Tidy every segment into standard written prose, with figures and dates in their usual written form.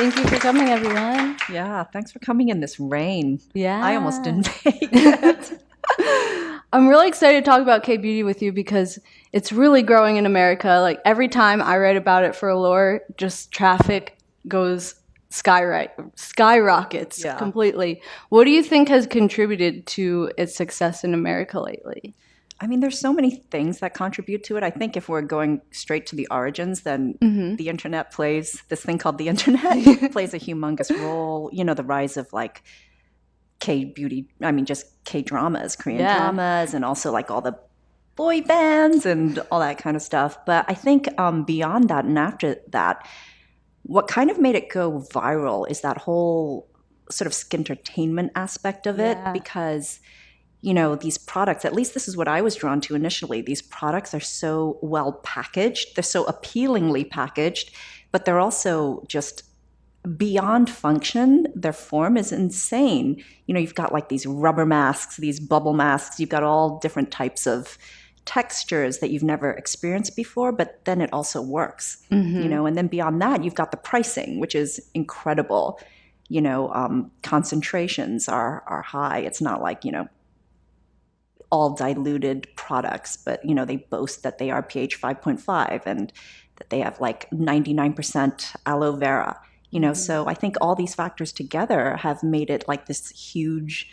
Thank you for coming, everyone. Yeah, thanks for coming in this rain. Yeah. I almost didn't make it. I'm really excited to talk about K-beauty with you because it's really growing in America. Like every time I write about it for Allure, just traffic goes skyrockets completely. What do you think has contributed to its success in America lately? I mean, there's so many things that contribute to it. I think if we're going straight to the origins, then the internet plays this thing called the internet plays a humongous role. You know, the rise of like K-beauty, I mean, just K-dramas, Korean dramas, and also like all the boy bands and all that kind of stuff. But I think beyond that and after that, what kind of made it go viral is that whole sort of skintertainment aspect of it, because you know, these products, at least this is what I was drawn to initially. These products are so well packaged. They're so appealingly packaged, but they're also just beyond function. Their form is insane. You know, you've got like these rubber masks, these bubble masks. You've got all different types of textures that you've never experienced before, but then it also works, you know, and then beyond that, you've got the pricing, which is incredible. You know, concentrations are high. It's not like, you know, all diluted products, but you know, they boast that they are pH 5.5 and that they have like 99% aloe vera, you know. So I think all these factors together have made it like this huge,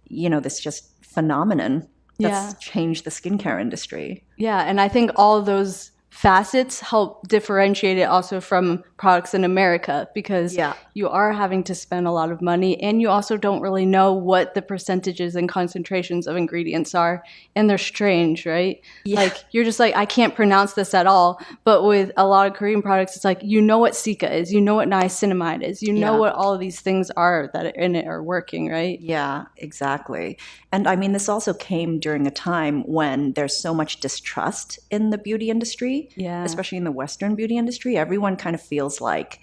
you know, this just phenomenon that's changed the skincare industry. Yeah, and I think all of those facets help differentiate it also from products in America, because you are having to spend a lot of money and you also don't really know what the percentages and concentrations of ingredients are, and they're strange, right? Like you're just like, I can't pronounce this at all. But with a lot of Korean products, it's like, you know what cica is, you know what niacinamide is, you know what all of these things are that in it are working, right? Yeah, exactly. And I mean, this also came during a time when there's so much distrust in the beauty industry, especially in the Western beauty industry. Everyone kind of feels like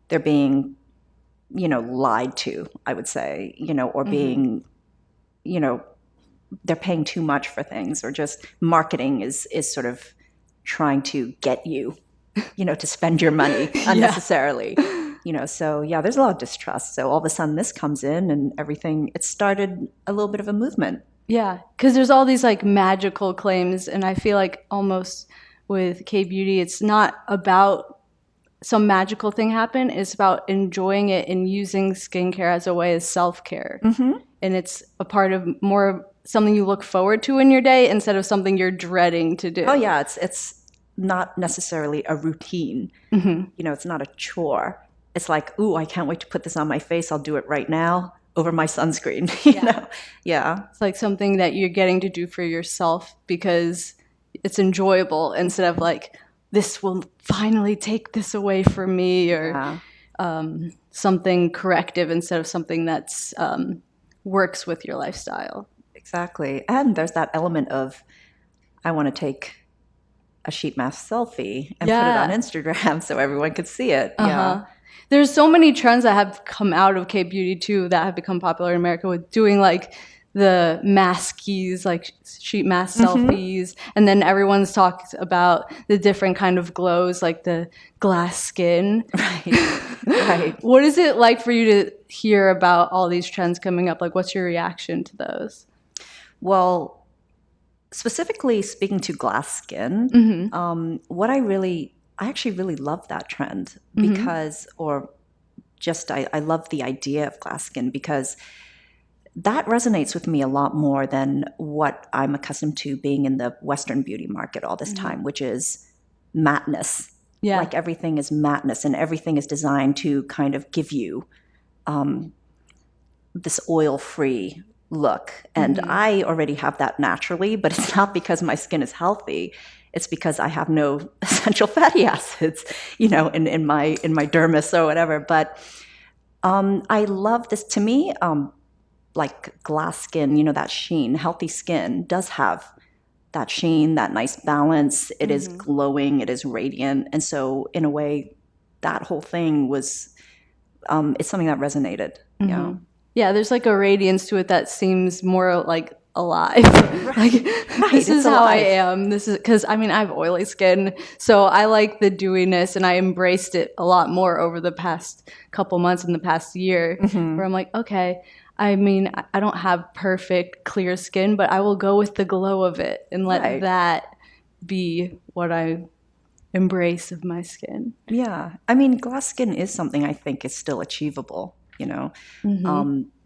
they're being, you know, lied to, I would say, you know, or being, you know, they're paying too much for things, or just marketing is sort of trying to get you, you know, to spend your money unnecessarily. You know, so yeah, there's a lot of distrust. So all of a sudden this comes in and everything, it started a little bit of a movement. Yeah, because there's all these like magical claims, and I feel like almost with K-beauty, it's not about some magical thing happen. It's about enjoying it and using skincare as a way of self-care. And it's a part of more something you look forward to in your day instead of something you're dreading to do. Oh yeah, it's not necessarily a routine. You know, it's not a chore. It's like, ooh, I can't wait to put this on my face. I'll do it right now over my sunscreen. You know? It's like something that you're getting to do for yourself because it's enjoyable, instead of like, this will finally take this away from me, or something corrective instead of something that's works with your lifestyle. Exactly. And there's that element of, I want to take a sheet mask selfie and put it on Instagram so everyone could see it. There's so many trends that have come out of K-beauty too that have become popular in America, with doing like the maskies, like sheet mask selfies, and then everyone's talked about the different kind of glows, like the glass skin. Right. What is it like for you to hear about all these trends coming up? Like, what's your reaction to those? Well, specifically speaking to glass skin, what I actually really love that trend because, or just I love the idea of glass skin, because that resonates with me a lot more than what I'm accustomed to being in the Western beauty market all this time, which is matteness. Like everything is matteness, and everything is designed to kind of give you this oil-free look. And I already have that naturally, but it's not because my skin is healthy. It's because I have no essential fatty acids, you know, in my dermis or whatever. But I love this. To me, like glass skin, you know, that sheen, healthy skin does have that sheen, that nice balance. It is glowing, it is radiant. And so in a way, that whole thing was, it's something that resonated. Yeah, there's like a radiance to it that seems more like alive. Like, this is how I am. This is because I have oily skin, so I like the dewiness, and I embraced it a lot more over the past couple months in the past year, where I'm like, okay, I don't have perfect clear skin, but I will go with the glow of it and let that be what I embrace of my skin. Yeah. Glass skin is something I think is still achievable,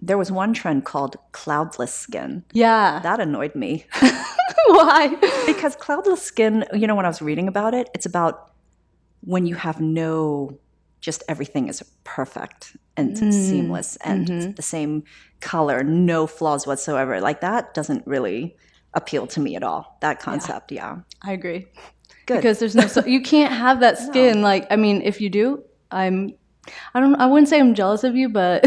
There was one trend called cloudless skin. Yeah. That annoyed me. Why? Because cloudless skin, when I was reading about it, it's about when you have just everything is perfect and seamless and the same color, no flaws whatsoever. Like, that doesn't really appeal to me at all, that concept. Yeah. I agree. Good. Because there's you can't have that skin. No. If you do, I wouldn't say I'm jealous of you, but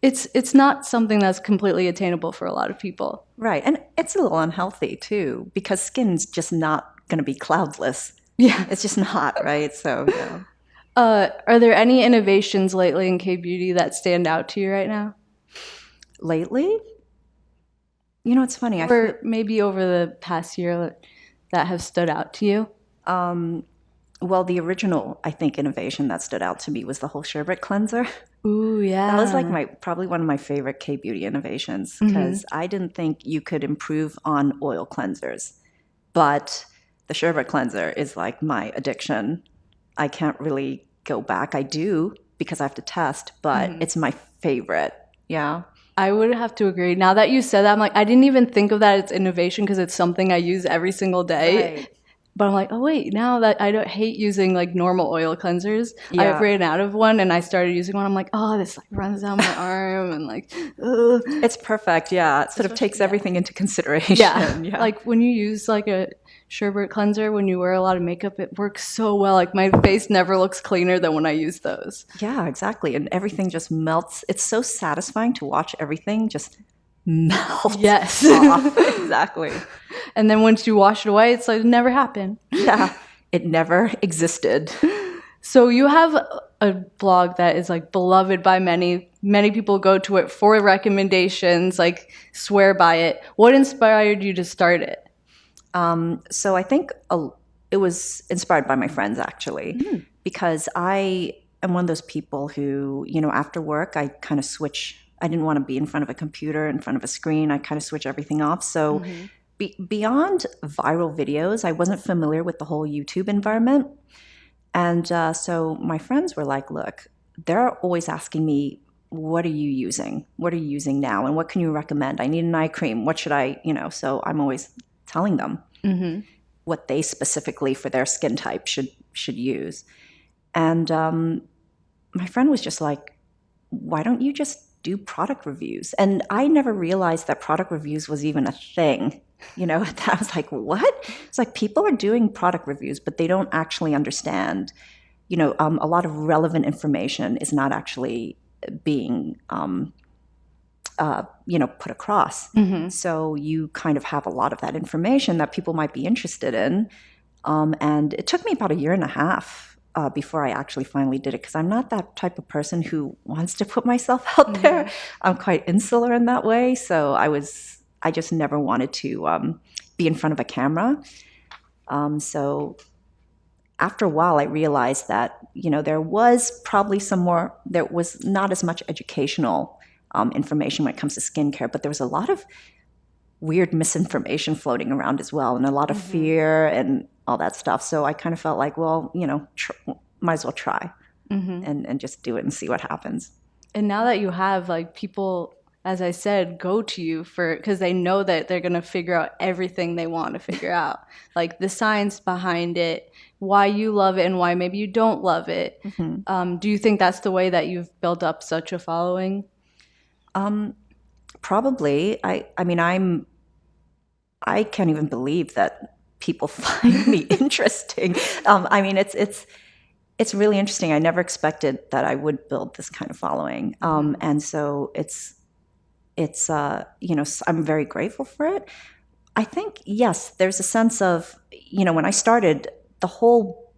it's not something that's completely attainable for a lot of people. Right. And it's a little unhealthy too, because skin's just not going to be cloudless. Yeah. It's just not, right? So, yeah. Are there any innovations lately in K-beauty that stand out to you right now? Lately? It's funny. Or maybe over the past year that have stood out to you? Well, the original, I think, innovation that stood out to me was the whole Sherbet cleanser. Ooh, yeah. That was probably one of my favorite K-beauty innovations, because I didn't think you could improve on oil cleansers. But the Sherbet cleanser is like my addiction. I can't really go back. I do, because I have to test, but it's my favorite. Yeah. I would have to agree. Now that you said that, I'm like, I didn't even think of that as innovation, because it's something I use every single day. Right. But I'm like, oh wait, now that I don't hate using like normal oil cleansers, I ran out of one and I started using one. I'm like, oh, this like runs down my arm and like, ugh. It's perfect. Yeah, it sort of takes everything into consideration. Yeah. Like when you use like a Sherbet cleanser, when you wear a lot of makeup, it works so well. Like my face never looks cleaner than when I use those. Yeah, exactly. And everything just melts. It's so satisfying to watch everything just melt. Yes. Off. Exactly. And then once you wash it away, it's like it never happened. Yeah, it never existed. So you have a blog that is like beloved by many. Many people go to it for recommendations, like swear by it. What inspired you to start it? So I think it was inspired by my friends, actually, because I am one of those people who, after work, I kind of switch. I didn't want to be in front of a computer, in front of a screen. I kind of switch everything off. So beyond viral videos, I wasn't familiar with the whole YouTube environment. And so my friends were like, look, they're always asking me, what are you using? What are you using now? And what can you recommend? I need an eye cream. What should I, so I'm always telling them what they specifically for their skin type should use. And my friend was just like, why don't you just do product reviews? And I never realized that product reviews was even a thing. I was like, what? It's like people are doing product reviews, but they don't actually understand, a lot of relevant information is not actually being, put across. So you kind of have a lot of that information that people might be interested in. And it took me about 1.5 years before I actually finally did it, because I'm not that type of person who wants to put myself out there. I'm quite insular in that way. So I just never wanted to be in front of a camera. So after a while, I realized that, there was probably there was not as much educational information when it comes to skincare, but there was a lot of weird misinformation floating around as well, and a lot of fear and all that stuff. So I kind of felt like, well, might as well try and just do it and see what happens. And now that you have, like, people, as I said, go to you because they know that they're going to figure out everything they want to figure out, like the science behind it, why you love it and why maybe you don't love it. Do you think that's the way that you've built up such a following? Probably. I can't even believe that people find me interesting. It's really interesting. I never expected that I would build this kind of following. And so it's I'm very grateful for it. I think, yes, there's a sense of, when I started, the whole,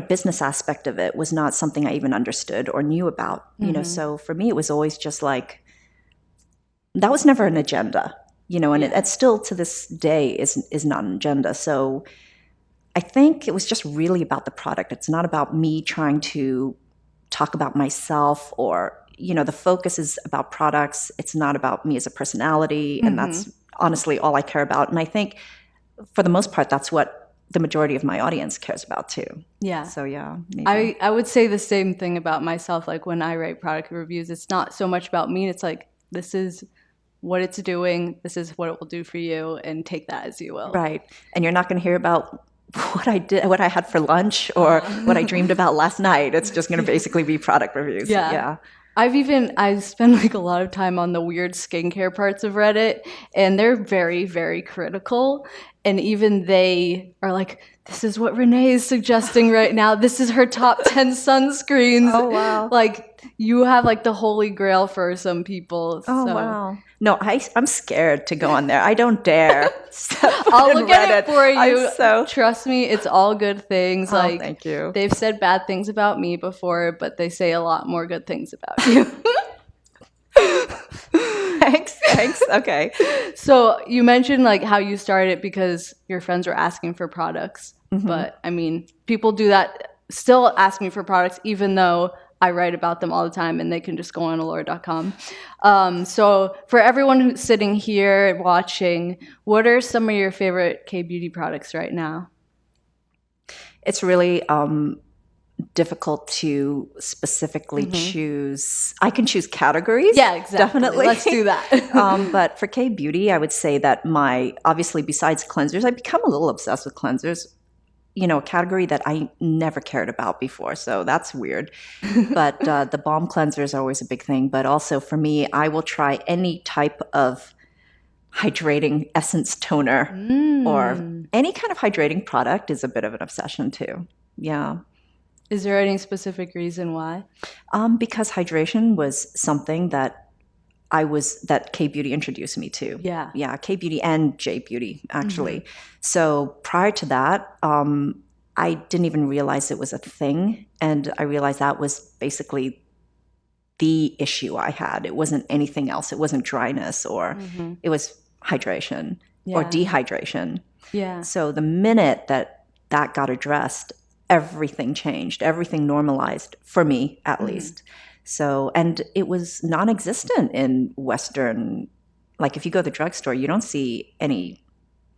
business aspect of it was not something I even understood or knew about, so for me, it was always just like, that was never an agenda. and it still to this day is not an agenda. So I think it was just really about the product. It's not about me trying to talk about myself or, the focus is about products. It's not about me as a personality. And that's honestly all I care about. And I think for the most part, that's what the majority of my audience cares about too. Yeah. So yeah. Maybe. I would say the same thing about myself. Like when I write product reviews, it's not so much about me. It's like, this is what it's doing. This is what it will do for you, and take that as you will. Right. And you're not going to hear about what I had for lunch or what I dreamed about last night. It's just going to basically be product reviews. Yeah. I spend like a lot of time on the weird skincare parts of Reddit, and they're very, very critical. And even they are like, this is what Renee is suggesting right now. This is her top 10 sunscreens. Oh, wow. Like, you have like the holy grail for some people. Oh, wow. No, I'm scared to go on there. I don't dare. I'll look at it for you. So... Trust me, it's all good things. Like, thank you. They've said bad things about me before, but they say a lot more good things about you. Thanks. Okay. So you mentioned like how you started because your friends were asking for products. But I mean, people do that, still ask me for products, even though I write about them all the time and they can just go on allure.com. So for everyone who's sitting here watching, what are some of your favorite K-beauty products right now? It's really difficult to specifically choose. I can choose categories. Yeah, exactly. Definitely. Let's do that. But for K-beauty, I would say that obviously besides cleansers, I've become a little obsessed with cleansers. A category that I never cared about before. So that's weird. But the balm cleansers are always a big thing. But also for me, I will try any type of hydrating essence toner or any kind of hydrating product is a bit of an obsession too. Yeah. Is there any specific reason why? Because hydration was something that K-beauty introduced me to. Yeah, K-beauty and J-beauty, actually. So prior to that, I didn't even realize it was a thing. And I realized that was basically the issue I had. It wasn't anything else. It wasn't dryness or it was hydration or dehydration. Yeah. So the minute that got addressed, everything changed. Everything normalized, for me at least. So, and it was non-existent in Western, like if you go to the drugstore, you don't see any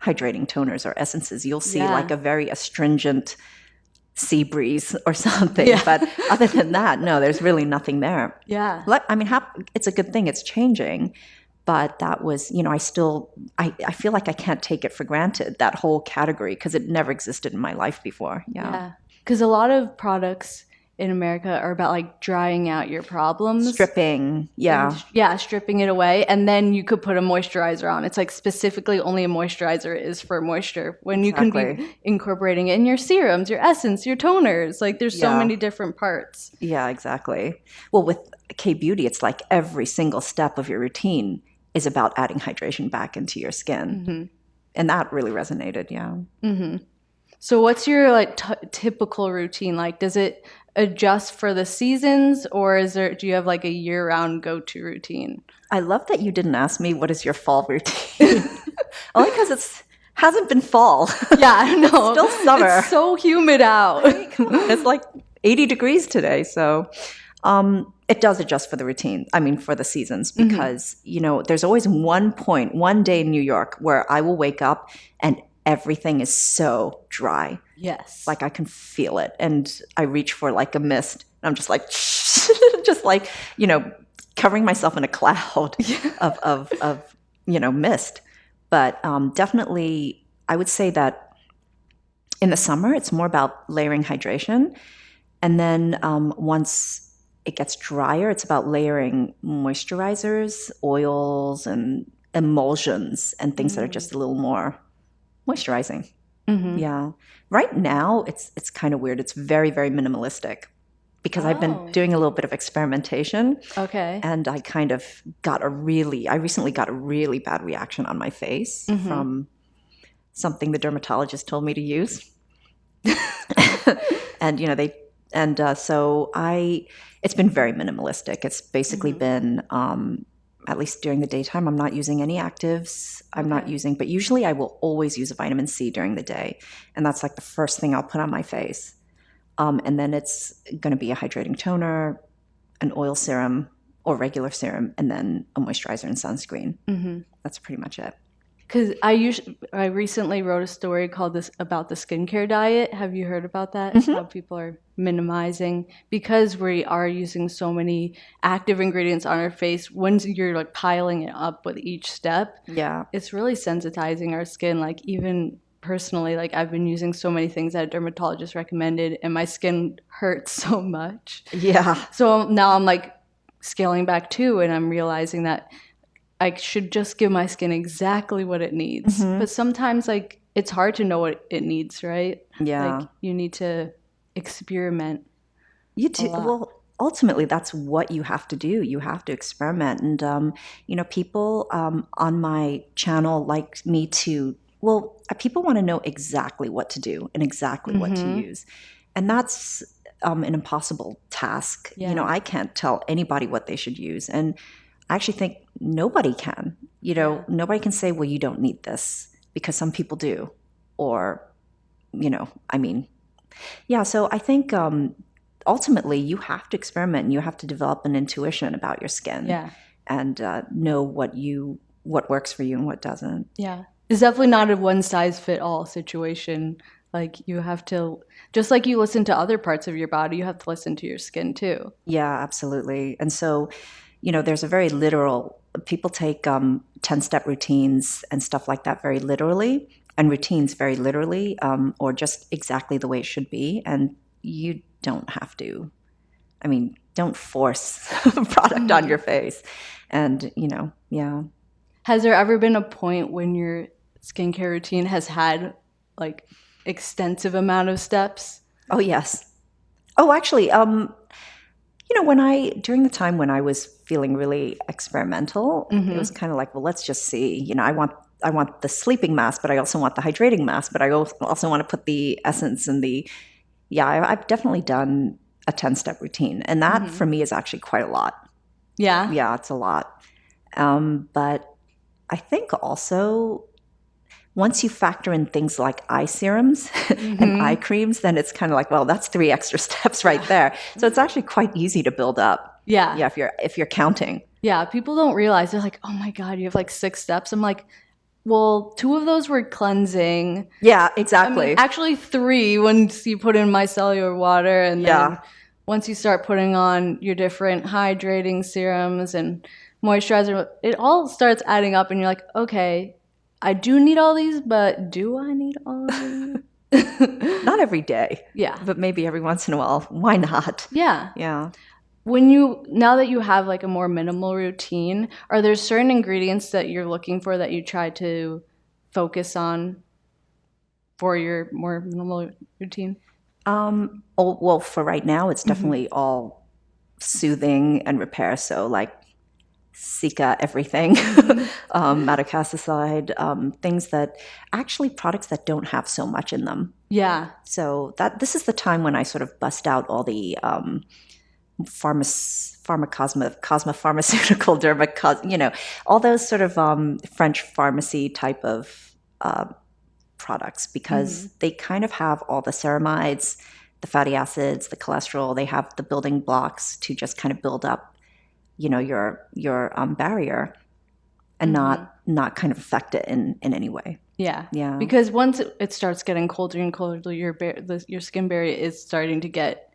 hydrating toners or essences. You'll see like a very astringent sea breeze or something. Yeah. But other than that, no, there's really nothing there. Yeah. I mean, it's a good thing it's changing. But that was, I feel like I can't take it for granted, that whole category, because it never existed in my life before. Yeah. Because a lot of products in America are about like drying out your problems. Stripping, stripping it away. And then you could put a moisturizer on. It's like specifically only a moisturizer is for moisture when you can be incorporating it in your serums, your essence, your toners. Like there's so many different parts. Yeah, exactly. Well, with K-beauty, it's like every single step of your routine is about adding hydration back into your skin. And that really resonated, So what's your like typical routine? Like, does it adjust for the seasons, or do you have like a year-round go-to routine? I love that you didn't ask me what is your fall routine. Only because it hasn't been fall. Yeah, I know. It's still summer. It's so humid out. It's like 80 degrees today. So it does adjust for the routine. I mean, for the seasons, because, there's always one day in New York where I will wake up and everything is so dry. Yes. Like I can feel it. And I reach for like a mist. And I'm just like, covering myself in a cloud of mist. But definitely, I would say that in the summer, it's more about layering hydration. And then once it gets drier, it's about layering moisturizers, oils, and emulsions, and things that are just a little more moisturizing. Yeah. Right now, it's kind of weird. It's very, very minimalistic because I've been doing a little bit of experimentation. Okay. And I kind of I recently got a really bad reaction on my face from something the dermatologist told me to use. And, so it's been very minimalistic. It's basically been at least during the daytime, I'm not using any actives. I'm not using, but usually I will always use a vitamin C during the day. And that's like the first thing I'll put on my face. And then it's going to be a hydrating toner, an oil serum or regular serum, and then a moisturizer and sunscreen. That's pretty much it. Because I recently wrote a story called about the skincare diet. Have you heard about that? How people are minimizing because we are using so many active ingredients on our face. Once you're like piling it up with each step, it's really sensitizing our skin. Like even personally, like I've been using so many things that a dermatologist recommended, and my skin hurts so much. So now I'm like scaling back too, and I'm realizing that I should just give my skin exactly what it needs. But sometimes, like, it's hard to know what it needs, right? Like, you need to experiment. You do. Well, ultimately, that's what you have to do. You have to experiment. And, people on my channel like me to, people want to know exactly what to do and exactly what to use. And that's an impossible task. I can't tell anybody what they should use. And I actually think nobody can. Nobody can say, well, you don't need this, because some people do. Or, so I think ultimately you have to experiment and you have to develop an intuition about your skin and know what works for you and what doesn't. It's definitely not a one-size-fit-all situation. Like you have to, just like you listen to other parts of your body, you have to listen to your skin too. Yeah, absolutely. And so, there's a very literal, people take 10-step routines and stuff like that very literally, and routines very literally, or just exactly the way it should be. And you don't have to. I mean, don't force a product on your face. And, Has there ever been a point when your skincare routine has had like extensive amount of steps? Oh, yes. Oh, actually, during the time when I was feeling really experimental, it was kind of like, well, let's just see. I want the sleeping mask, but I also want the hydrating mask, but I also want to put the essence and I've definitely done a 10-step routine. And that for me is actually quite a lot. Yeah. Yeah, it's a lot. But I think also once you factor in things like eye serums and eye creams, then it's kind of like, well, that's 3 extra steps right there. So it's actually quite easy to build up. Yeah. Yeah, if you're counting. Yeah, people don't realize. They're like, oh my God, you have like 6 steps. I'm like, well, 2 of those were cleansing. Yeah, exactly. I mean, actually 3 once you put in micellar water, and then once you start putting on your different hydrating serums and moisturizer, it all starts adding up and you're like, okay, I do need all these, but do I need all of these? Not every day. Yeah. But maybe every once in a while. Why not? Yeah. Yeah. Now that you have like a more minimal routine, are there certain ingredients that you're looking for that you try to focus on for your more minimal routine? Well, for right now, it's definitely all soothing and repair. So like Cica everything, madecassoside, things that actually products that don't have so much in them. Yeah. So this is the time when I sort of bust out all the cosmopharmaceutical all those sort of French pharmacy type of products, because they kind of have all the ceramides, the fatty acids, the cholesterol. They have the building blocks to just kind of build up your barrier and not kind of affect it in any way. Yeah. Yeah. Because once it starts getting colder and colder, your skin barrier is starting to get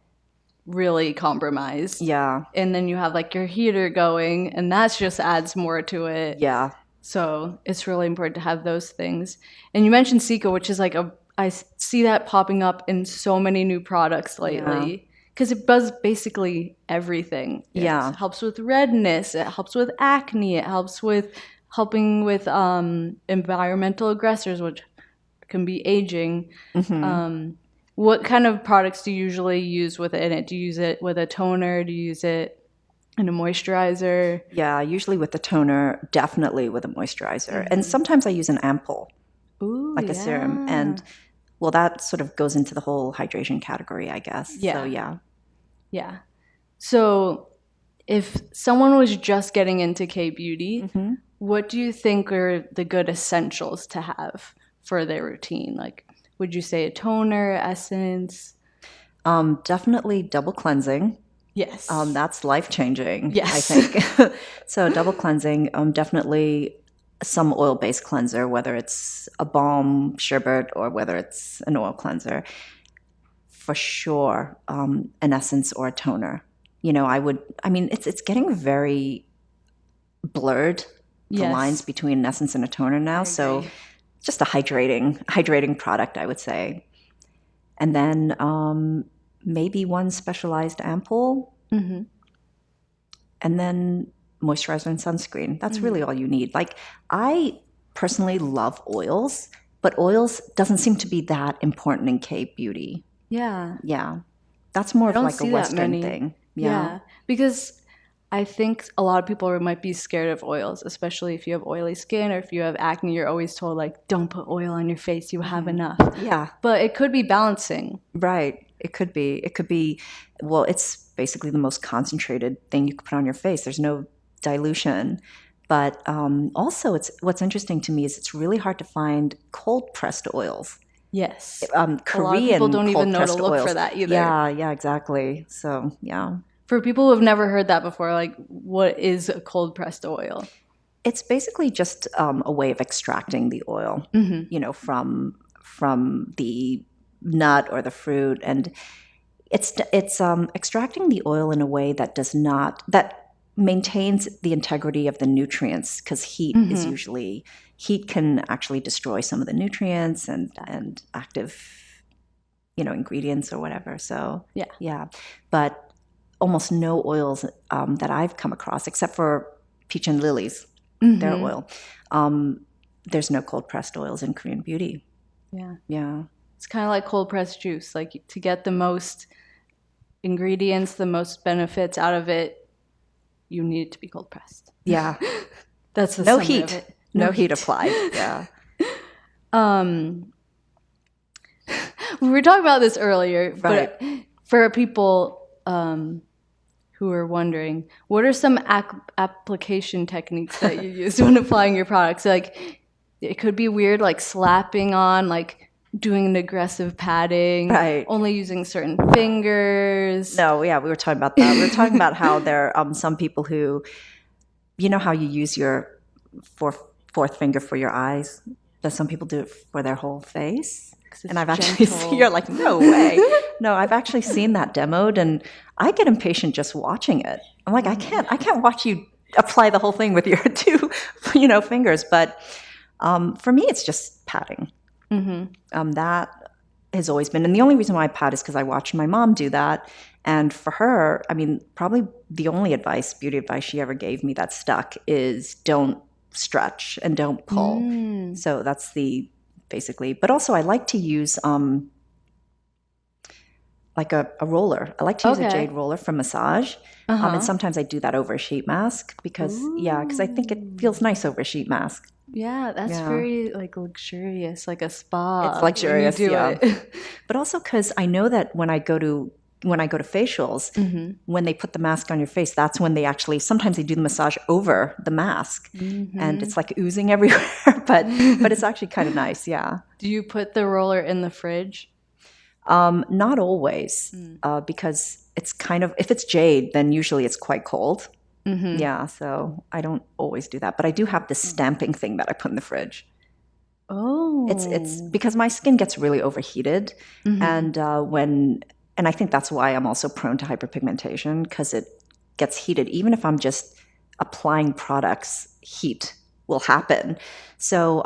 really compromised. Yeah. And then you have like your heater going, and that just adds more to it. Yeah. So it's really important to have those things. And you mentioned Cica, which is like I see that popping up in so many new products lately. Yeah. Because it does basically everything. It helps with redness. It helps with acne. It helps with environmental aggressors, which can be aging. What kind of products do you usually use within it? Do you use it with a toner? Do you use it in a moisturizer? Yeah, usually with the toner, definitely with a moisturizer. And sometimes I use an ampoule, a serum. And well, that sort of goes into the whole hydration category, I guess. Yeah. So, yeah. Yeah. So if someone was just getting into K-beauty, what do you think are the good essentials to have for their routine? Like, would you say a toner, essence? Definitely double cleansing. Yes. That's life-changing, Yes. I think. So double cleansing, definitely some oil-based cleanser, whether it's a balm, sherbet, or whether it's an oil cleanser. For sure, an essence or a toner. It's getting very blurred, the lines between an essence and a toner now. So just a hydrating product, I would say. And then maybe one specialized ampoule. And then moisturizer and sunscreen. That's really all you need. Like, I personally love oils, but oils doesn't seem to be that important in K-beauty. Yeah. Yeah. That's more of like a Western thing. Yeah. Because I think a lot of people might be scared of oils, especially if you have oily skin or if you have acne. You're always told, like, don't put oil on your face. You have enough. Yeah. But it could be balancing. Right. It could be, well, it's basically the most concentrated thing you could put on your face. There's no dilution. But also, what's interesting to me is it's really hard to find cold-pressed oils. Yes. Korean a lot of people don't even know to look oils. for that either. Yeah, exactly. So, yeah. For people who have never heard that before, like, what is a cold-pressed oil? It's basically just a way of extracting the oil, from the nut or the fruit, and it's extracting the oil in a way that that maintains the integrity of the nutrients, because heat can actually destroy some of the nutrients and active ingredients or whatever. So yeah, but almost no oils that I've come across, except for peach and lilies, their oil. There's no cold pressed oils in Korean beauty. Yeah. It's kind of like cold pressed juice. Like, to get the most ingredients, the most benefits out of it, you need it to be cold pressed. Yeah. That's the no summary heat. of it. No heat applied. Yeah. We were talking about this earlier, right. But for people who are wondering, what are some application techniques that you use when applying your products? Like, it could be weird, like slapping on, like doing an aggressive patting, right? Only using certain fingers. No, yeah, we were talking about that. We were talking about how there are some people who, how you use your fourth finger for your eyes. Does some people do it for their whole face? And I've actually seen, you're like, no way. No, I've actually seen that demoed, and I get impatient just watching it. I'm like, I can't watch you apply the whole thing with your two, fingers. But for me, it's just patting. That has always been, and the only reason why I pat is because I watched my mom do that. And for her, probably the only beauty advice she ever gave me that stuck is don't stretch and don't pull. So that's basically, but also I like to use like a roller. I like to use a jade roller for massage. And sometimes I do that over a sheet mask because I think it feels nice over a sheet mask. Yeah, that's very like luxurious, like a spa. It's luxurious, it. But also because I know that when I go to facials, when they put the mask on your face, that's when sometimes they do the massage over the mask, and it's like oozing everywhere. but it's actually kind of nice, yeah. Do you put the roller in the fridge? Not always, because it's kind of, if it's jade, then usually it's quite cold. Yeah, so I don't always do that. But I do have this stamping thing that I put in the fridge. Oh. It's because my skin gets really overheated, and I think that's why I'm also prone to hyperpigmentation, because it gets heated. Even if I'm just applying products, heat will happen. So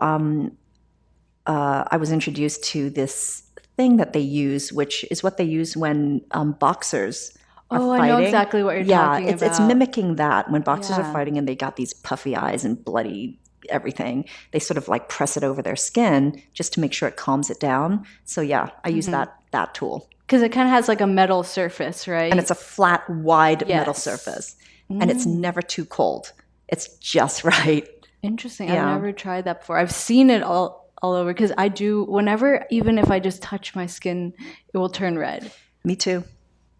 I was introduced to this thing that they use, which is what they use when boxers are fighting. I know exactly what you're talking about. It's mimicking that. When boxers are fighting and they got these puffy eyes and bloody everything, they sort of like press it over their skin just to make sure it calms it down. So yeah, I use that tool. Because it kind of has like a metal surface, right? And it's a flat, wide metal surface. And it's never too cold. It's just right. Interesting. Yeah. I've never tried that before. I've seen it all over, because I do, whenever, even if I just touch my skin, it will turn red. Me too.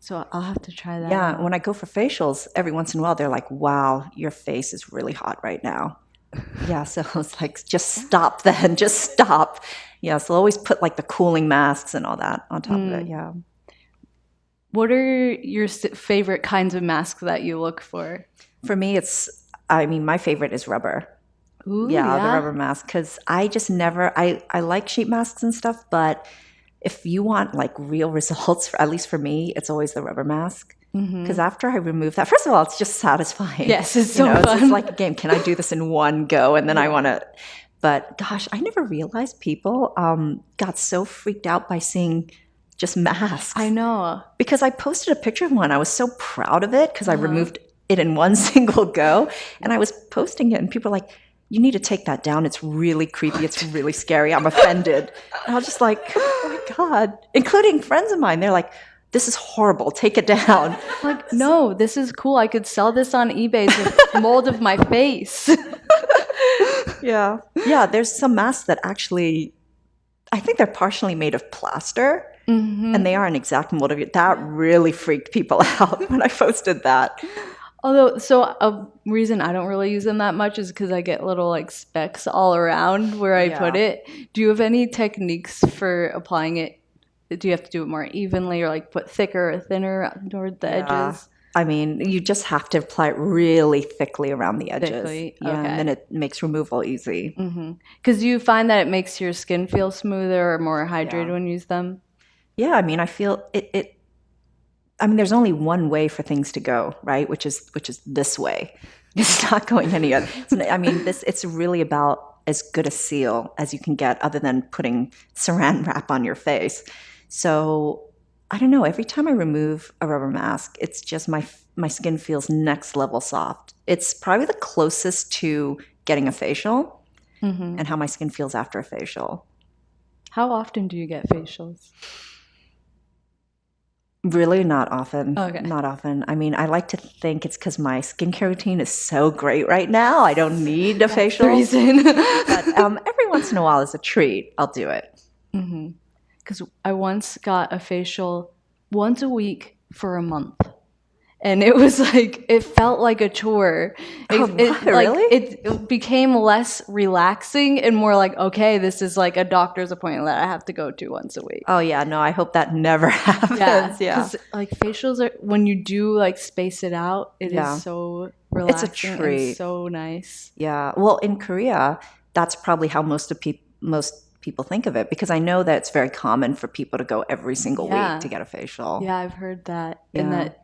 So I'll have to try that Yeah, out. when I go for facials, every once in a while, they're like, wow, your face is really hot right now. Yeah, so I was like, just stop then, just stop. Yeah, so I'll always put like the cooling masks and all that on top of it, yeah. What are your favorite kinds of masks that you look for? For me, my favorite is rubber. Ooh, Yeah, the rubber mask, because I just never, I like sheet masks and stuff, but if you want like real results, at least for me, it's always the rubber mask. Because after I remove that, first of all, it's just satisfying. Yes, it's so fun. It's like a game. Can I do this in one go? And then I want to, but gosh, I never realized people got so freaked out by seeing just masks. I know. Because I posted a picture of one. I was so proud of it because I removed it in one single go. And I was posting it and people were like, you need to take that down. It's really creepy. It's really scary. I'm offended. And I was just like, oh my God. Including friends of mine. They're like, this is horrible. Take it down. Like, no, this is cool. I could sell this on eBay to mold of my face. Yeah. Yeah, there's some masks that actually, I think they're partially made of plaster. And they are an exact mold of it. That really freaked people out when I posted that. Although, so a reason I don't really use them that much is because I get little like specks all around where I put it. Do you have any techniques for applying it? Do you have to do it more evenly or like put thicker or thinner toward the edges? I mean, you just have to apply it really thickly around the edges. Thickly? Yeah, Okay. and then it makes removal easy. Because you find that it makes your skin feel smoother or more hydrated when you use them? Yeah, I mean, I feel it I mean, there's only one way for things to go, right? Which is this way. It's not going any other. I mean, it's really about as good a seal as you can get other than putting saran wrap on your face. So I don't know. Every time I remove a rubber mask, it's just my skin feels next level soft. It's probably the closest to getting a facial and how my skin feels after a facial. How often do you get facials? Really not often. Okay. Not often. I mean, I like to think it's because my skincare routine is so great right now. I don't need a facial. Reason. But every once in a while as a treat, I'll do it. Because I once got a facial once a week for a month. And it was like, it felt like a chore. Really? It became less relaxing and more like, okay, this is like a doctor's appointment that I have to go to once a week. Oh, yeah. No, I hope that never happens. Yeah. Because like facials are, when you do like space it out, it is so relaxing. It's a treat. And so nice. Yeah. Well, in Korea, that's probably how most people think of it, because I know that it's very common for people to go every single week to get a facial. Yeah, I've heard that. And that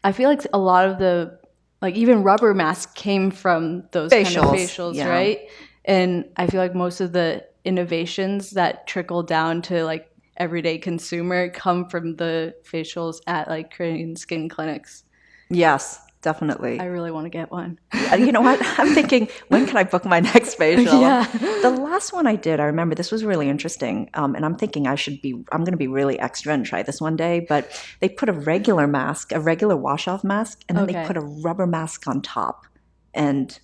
I feel like a lot of the, like even rubber masks came from those kind of facials, right? And I feel like most of the innovations that trickle down to like everyday consumer come from the facials at like Korean skin clinics. Yes, definitely. I really want to get one. You know what? I'm thinking, when can I book my next facial? The last one I did, I remember this was really interesting. And I'm thinking I'm going to be really extra and try this one day. But they put a regular mask, a regular wash-off mask, and then they put a rubber mask on top. And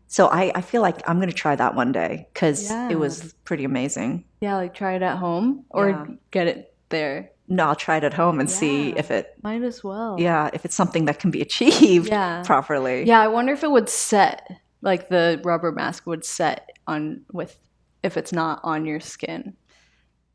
so I feel like I'm going to try that one day because it was pretty amazing. Yeah, like try it at home or get it there. No, I'll try it at home and see if it... Might as well. Yeah, if it's something that can be achieved properly. Yeah, I wonder if it would set, like the rubber mask would set if it's not on your skin.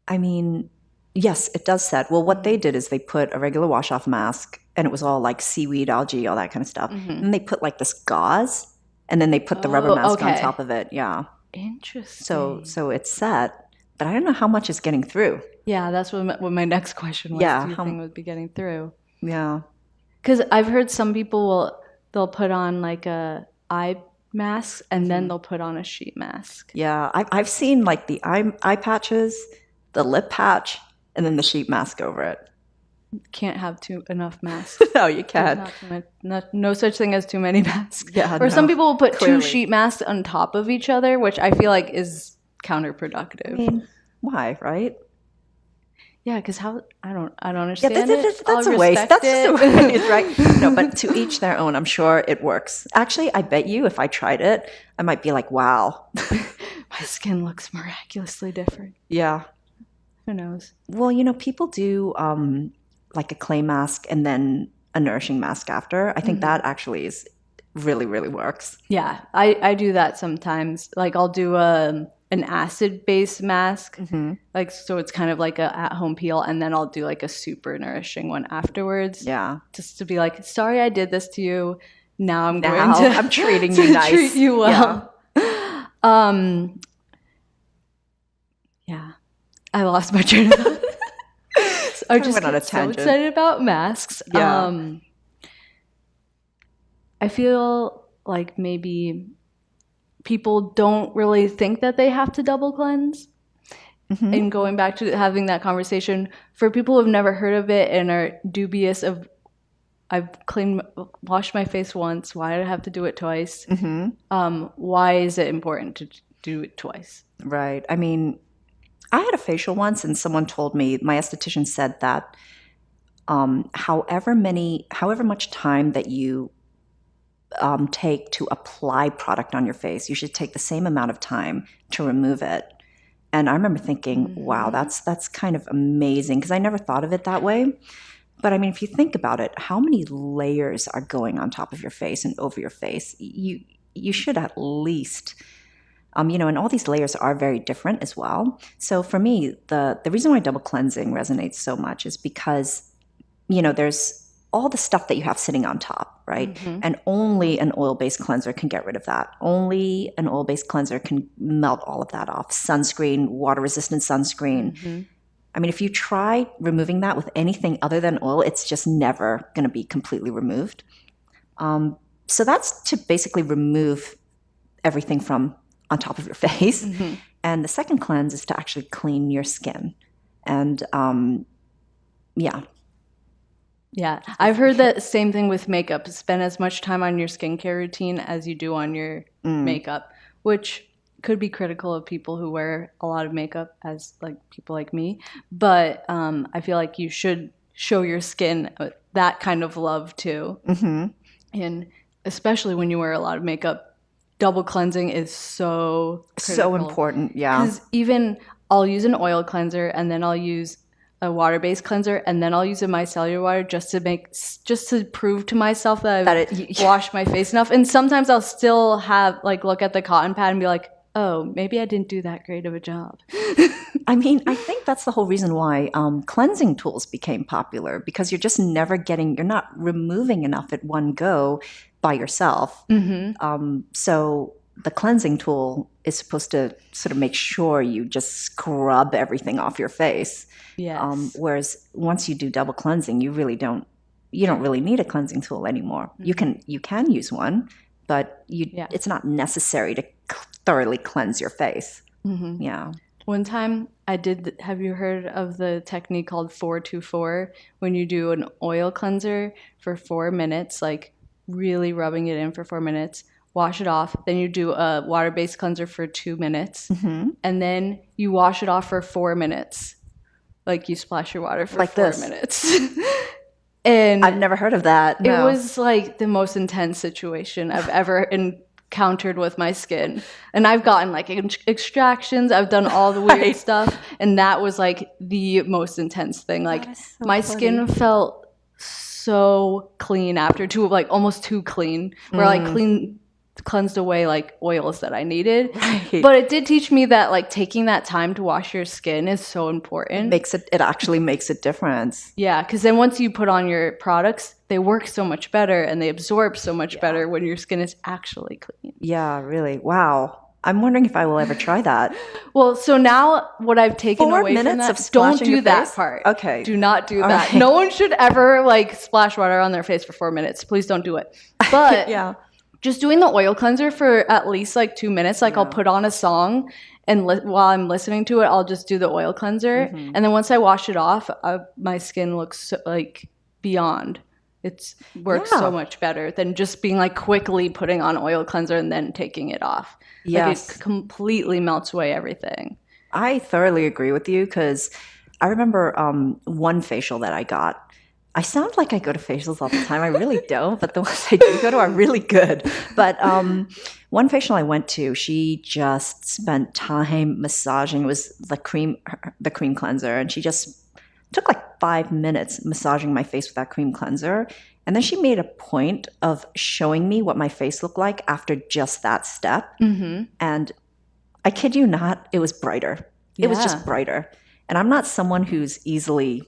I mean, yes, it does set. Well, what they did is they put a regular wash-off mask, and it was all like seaweed, algae, all that kind of stuff. And they put like this gauze, and then they put the rubber mask on top of it. Yeah. Interesting. So it's set, but I don't know how much is getting through. Yeah, that's what my next question was. Yeah, do you think would be getting through? Yeah. Because I've heard some people they'll put on like a eye mask and then they'll put on a sheet mask. Yeah, I've seen like the eye patches, the lip patch, and then the sheet mask over it. Can't have enough masks. No, you can't. No such thing as too many masks. Yeah, or some people will put two sheet masks on top of each other, which I feel like is counterproductive. I mean, why, right? Yeah, because I don't understand that's a waste. That's just a waste, right? No, but to each their own. I'm sure it works. Actually, I bet you if I tried it, I might be like, wow. My skin looks miraculously different. Yeah. Who knows? Well, people do like a clay mask and then a nourishing mask after. I think that actually is really, really works. Yeah, I do that sometimes. Like I'll do an acid-based mask, like so it's kind of like a at-home peel, and then I'll do like a super nourishing one afterwards. Yeah, just to be like, sorry, I did this to you. Now I'm I'm treating you nice. Treat you well. Yeah, I lost my train of thought. I just got so excited about masks. Yeah. I feel like maybe people don't really think that they have to double cleanse. And going back to having that conversation, for people who have never heard of it and are dubious of, I've washed my face once, why did I have to do it twice? Why is it important to do it twice? Right. I mean, I had a facial once and someone told me, my esthetician said that however much time that you take to apply product on your face, you should take the same amount of time to remove it. And I remember thinking, wow, that's kind of amazing, because I never thought of it that way. But I mean, if you think about it, how many layers are going on top of your face and over your face? You should at least, and all these layers are very different as well. So for me, the reason why double cleansing resonates so much is because, there's all the stuff that you have sitting on top, right? And only an oil-based cleanser can get rid of that. Only an oil-based cleanser can melt all of that off. Sunscreen, water-resistant sunscreen. I mean, if you try removing that with anything other than oil, it's just never going to be completely removed. So that's to basically remove everything from on top of your face. And the second cleanse is to actually clean your skin. And Yeah, I've heard that same thing with makeup. Spend as much time on your skincare routine as you do on your makeup, which could be critical of people who wear a lot of makeup, as like people like me. But I feel like you should show your skin that kind of love too. And especially when you wear a lot of makeup, double cleansing is so critical. So important, yeah. Because even I'll use an oil cleanser and then I'll use a water-based cleanser, and then I'll use a micellar water just to prove to myself that I've washed my face enough. And sometimes I'll still look at the cotton pad and be like, oh, maybe I didn't do that great of a job. I mean, I think that's the whole reason why cleansing tools became popular, because you're just you're not removing enough at one go by yourself. So the cleansing tool is supposed to sort of make sure you just scrub everything off your face. Yes. Whereas once you do double cleansing, you don't really need a cleansing tool anymore. You can use one, but it's not necessary to thoroughly cleanse your face. Yeah. One time I did, have you heard of the technique called 4-2-4? When you do an oil cleanser for 4 minutes, like really rubbing it in for 4 minutes, wash it off, then you do a water-based cleanser for 2 minutes, and then you wash it off for 4 minutes. Like you splash your water for like 4 minutes. And I've never heard of that. No. It was like the most intense situation I've ever encountered with my skin. And I've gotten like extractions. I've done all the weird stuff. And that was like the most intense thing. Like my skin felt so clean after almost too clean. Where like cleansed away like oils that I needed. Right. But it did teach me that like taking that time to wash your skin is so important. It actually makes a difference. Yeah, because then once you put on your products, they work so much better and they absorb so much better when your skin is actually clean. Yeah, really. Wow. I'm wondering if I will ever try that. Well, so now what I've taken away from that, don't do that part. Okay. Do not do that. Right. No one should ever like splash water on their face for 4 minutes. Please don't do it. But yeah. Just doing the oil cleanser for at least like 2 minutes. Like I'll put on a song and while I'm listening to it, I'll just do the oil cleanser. And then once I wash it off, my skin looks like beyond. It works so much better than just being like quickly putting on oil cleanser and then taking it off. Yes. Like it completely melts away everything. I thoroughly agree with you, because I remember one facial that I got. I sound like I go to facials all the time. I really don't, but the ones I do go to are really good. But one facial I went to, she just spent time massaging. It was the cream cleanser, and she just took like 5 minutes massaging my face with that cream cleanser. And then she made a point of showing me what my face looked like after just that step. And I kid you not, it was brighter. It was just brighter. And I'm not someone who's easily,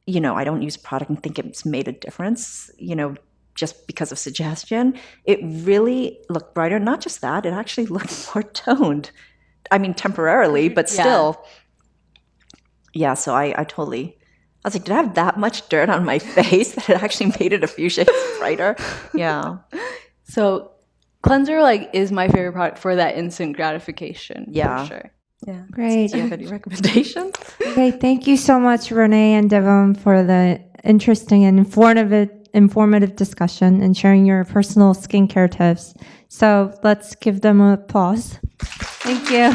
I don't use product and think it's made a difference, just because of suggestion. It really looked brighter. Not just that, it actually looked more toned. I mean, temporarily, but still. Yeah, so I was like, did I have that much dirt on my face that it actually made it a few shades brighter? Yeah. So cleanser is my favorite product for that instant gratification. Yeah. For sure. Yeah. Great. Do you have any recommendations? Okay, thank you so much, Renee and Devon, for the interesting and informative discussion and sharing your personal skincare tips. So let's give them a applause. Thank you.